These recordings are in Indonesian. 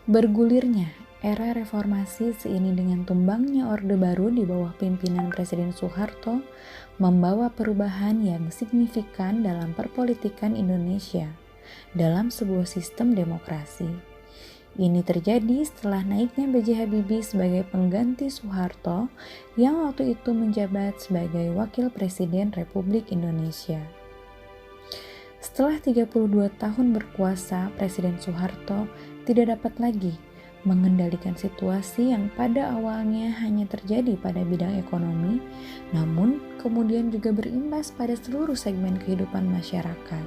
Bergulirnya era reformasi seiring dengan tumbangnya Orde Baru di bawah pimpinan Presiden Soeharto membawa perubahan yang signifikan dalam perpolitikan Indonesia dalam sebuah sistem demokrasi. Ini terjadi setelah naiknya B.J. Habibie sebagai pengganti Soeharto yang waktu itu menjabat sebagai Wakil Presiden Republik Indonesia. Setelah 32 tahun berkuasa, Presiden Soeharto tidak dapat lagi mengendalikan situasi yang pada awalnya hanya terjadi pada bidang ekonomi, namun kemudian juga berimbas pada seluruh segmen kehidupan masyarakat.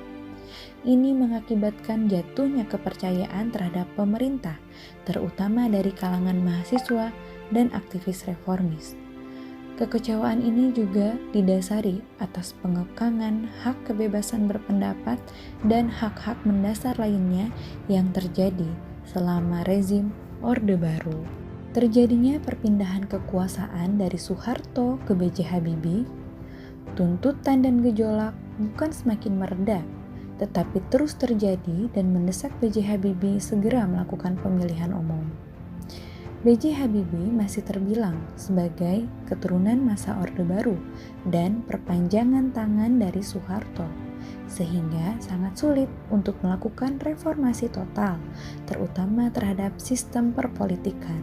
Ini mengakibatkan jatuhnya kepercayaan terhadap pemerintah, terutama dari kalangan mahasiswa dan aktivis reformis. Kekecewaan ini juga didasari atas pengekangan hak kebebasan berpendapat dan hak-hak mendasar lainnya yang terjadi selama rezim Orde Baru. Terjadinya perpindahan kekuasaan dari Soeharto ke B.J. Habibie, tuntutan dan gejolak bukan semakin mereda, tetapi terus terjadi dan mendesak B.J. Habibie segera melakukan pemilihan umum. B.J. Habibie masih terbilang sebagai keturunan masa Orde Baru dan perpanjangan tangan dari Soeharto, sehingga sangat sulit untuk melakukan reformasi total, terutama terhadap sistem perpolitikan.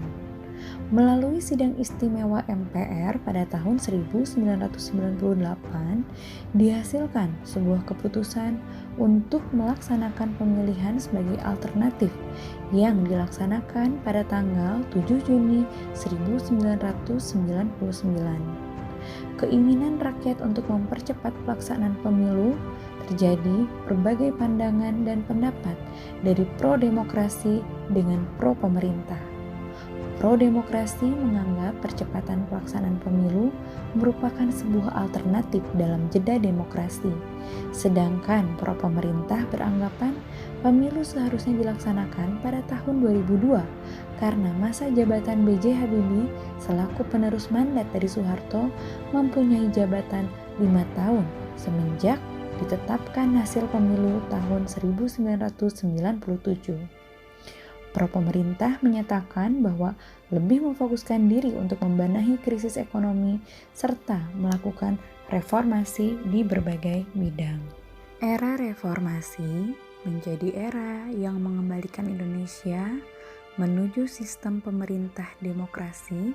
Melalui sidang istimewa MPR pada tahun 1998, dihasilkan sebuah keputusan untuk melaksanakan pemilihan sebagai alternatif yang dilaksanakan pada tanggal 7 Juni 1999. Keinginan rakyat untuk mempercepat pelaksanaan pemilu terjadi berbagai pandangan dan pendapat dari pro-demokrasi dengan pro-pemerintah. Pro-demokrasi menganggap percepatan pelaksanaan pemilu merupakan sebuah alternatif dalam jeda demokrasi, sedangkan pro-pemerintah beranggapan pemilu seharusnya dilaksanakan pada tahun 2002 karena masa jabatan B.J. Habibie selaku penerus mandat dari Soeharto mempunyai jabatan 5 tahun semenjak ditetapkan hasil pemilu tahun 1997. Pro-pemerintah menyatakan bahwa lebih memfokuskan diri untuk membenahi krisis ekonomi serta melakukan reformasi di berbagai bidang. Era reformasi menjadi era yang mengembalikan Indonesia menuju sistem pemerintah demokrasi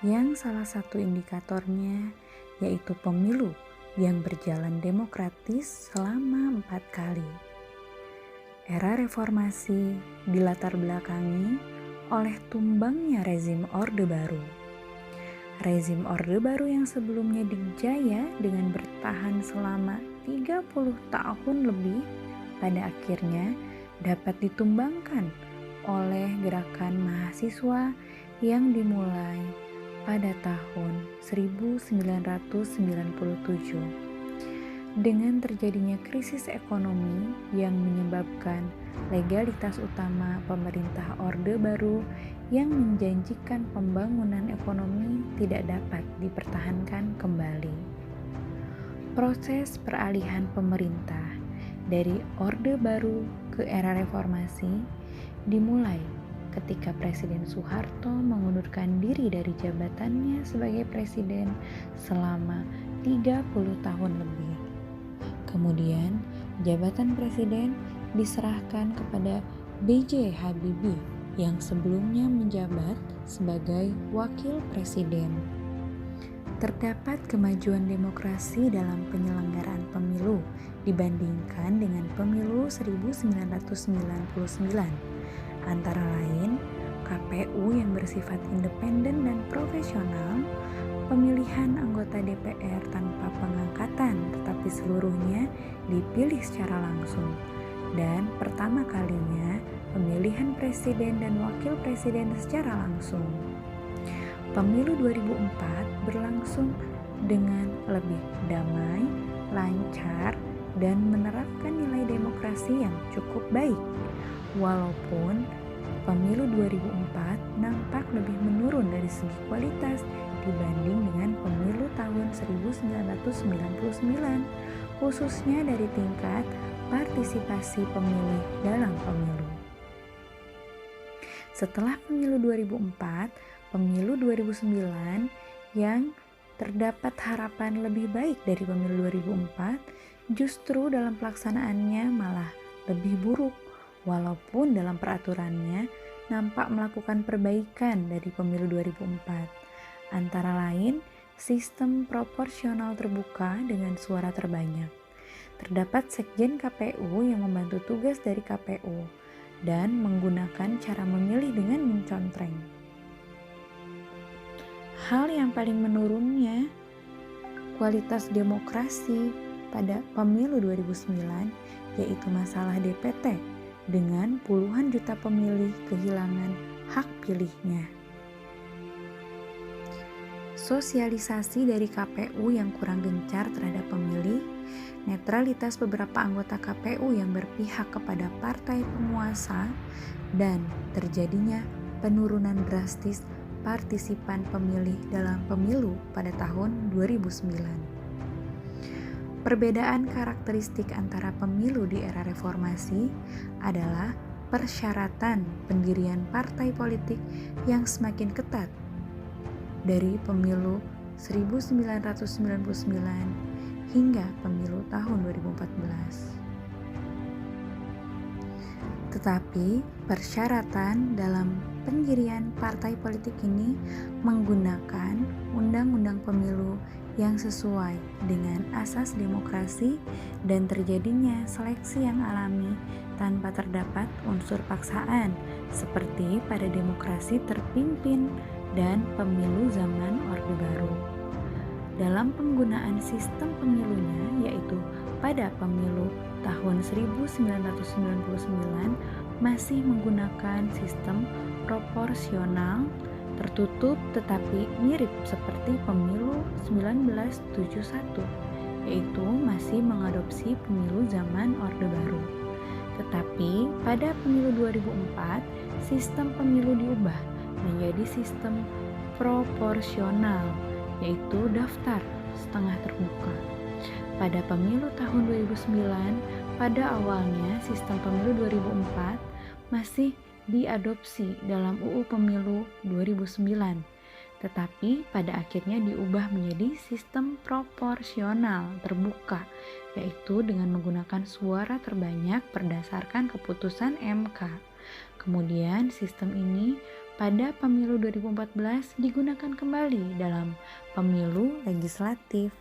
yang salah satu indikatornya yaitu pemilu yang berjalan demokratis selama 4 kali. Era reformasi dilatar belakangi oleh tumbangnya rezim Orde Baru. Rezim Orde Baru yang sebelumnya dijaya dengan bertahan selama 30 tahun lebih pada akhirnya dapat ditumbangkan oleh gerakan mahasiswa yang dimulai pada tahun 1997. Dengan terjadinya krisis ekonomi yang menyebabkan legalitas utama pemerintah Orde Baru yang menjanjikan pembangunan ekonomi tidak dapat dipertahankan kembali. Proses peralihan pemerintah dari Orde Baru ke era reformasi dimulai ketika Presiden Soeharto mengundurkan diri dari jabatannya sebagai presiden selama 30 tahun lebih. Kemudian, jabatan presiden diserahkan kepada B.J. Habibie yang sebelumnya menjabat sebagai wakil presiden. Terdapat kemajuan demokrasi dalam penyelenggaraan pemilu dibandingkan dengan pemilu 1999. Antara lain, KPU yang bersifat independen dan profesional, pemilihan anggota DPR tanpa pengangkatan tetapi seluruhnya dipilih secara langsung, dan pertama kalinya pemilihan presiden dan wakil presiden secara langsung. Pemilu 2004 berlangsung dengan lebih damai, lancar, dan menerapkan nilai demokrasi yang cukup baik. Walaupun pemilu 2004 nampak lebih menurun dari segi kualitas dibanding dengan pemilu tahun 1999, khususnya dari tingkat partisipasi pemilih dalam pemilu. Setelah pemilu 2004, pemilu 2009 yang terdapat harapan lebih baik dari pemilu 2004, justru dalam pelaksanaannya malah lebih buruk, walaupun dalam peraturannya nampak melakukan perbaikan dari pemilu 2004. Antara lain, sistem proporsional terbuka dengan suara terbanyak. Terdapat sekjen KPU yang membantu tugas dari KPU dan menggunakan cara memilih dengan mencontreng. Hal yang paling menurunnya kualitas demokrasi pada pemilu 2009 yaitu masalah DPT dengan puluhan juta pemilih kehilangan hak pilihnya. Sosialisasi dari KPU yang kurang gencar terhadap pemilih, netralitas beberapa anggota KPU yang berpihak kepada partai penguasa, dan terjadinya penurunan drastis partisipan pemilih dalam pemilu pada tahun 2009. Perbedaan karakteristik antara pemilu di era reformasi adalah persyaratan pendirian partai politik yang semakin ketat dari pemilu 1999 hingga pemilu tahun 2014. Tetapi persyaratan dalam pendirian partai politik ini menggunakan undang-undang pemilu yang sesuai dengan asas demokrasi dan terjadinya seleksi yang alami tanpa terdapat unsur paksaan seperti pada demokrasi terpimpin dan pemilu zaman Orde Baru. Dalam penggunaan sistem pemilunya, yaitu pada pemilu tahun 1999 masih menggunakan sistem proporsional tertutup tetapi mirip seperti pemilu 1971, yaitu masih mengadopsi pemilu zaman Orde Baru. Tetapi pada pemilu 2004, sistem pemilu diubah menjadi sistem proporsional, yaitu daftar setengah terbuka. Pada pemilu tahun 2009, pada awalnya sistem pemilu 2004 masih diadopsi dalam UU Pemilu 2009, tetapi pada akhirnya diubah menjadi sistem proporsional terbuka, yaitu dengan menggunakan suara terbanyak berdasarkan keputusan MK. Kemudian sistem ini pada pemilu 2014 digunakan kembali dalam pemilu legislatif.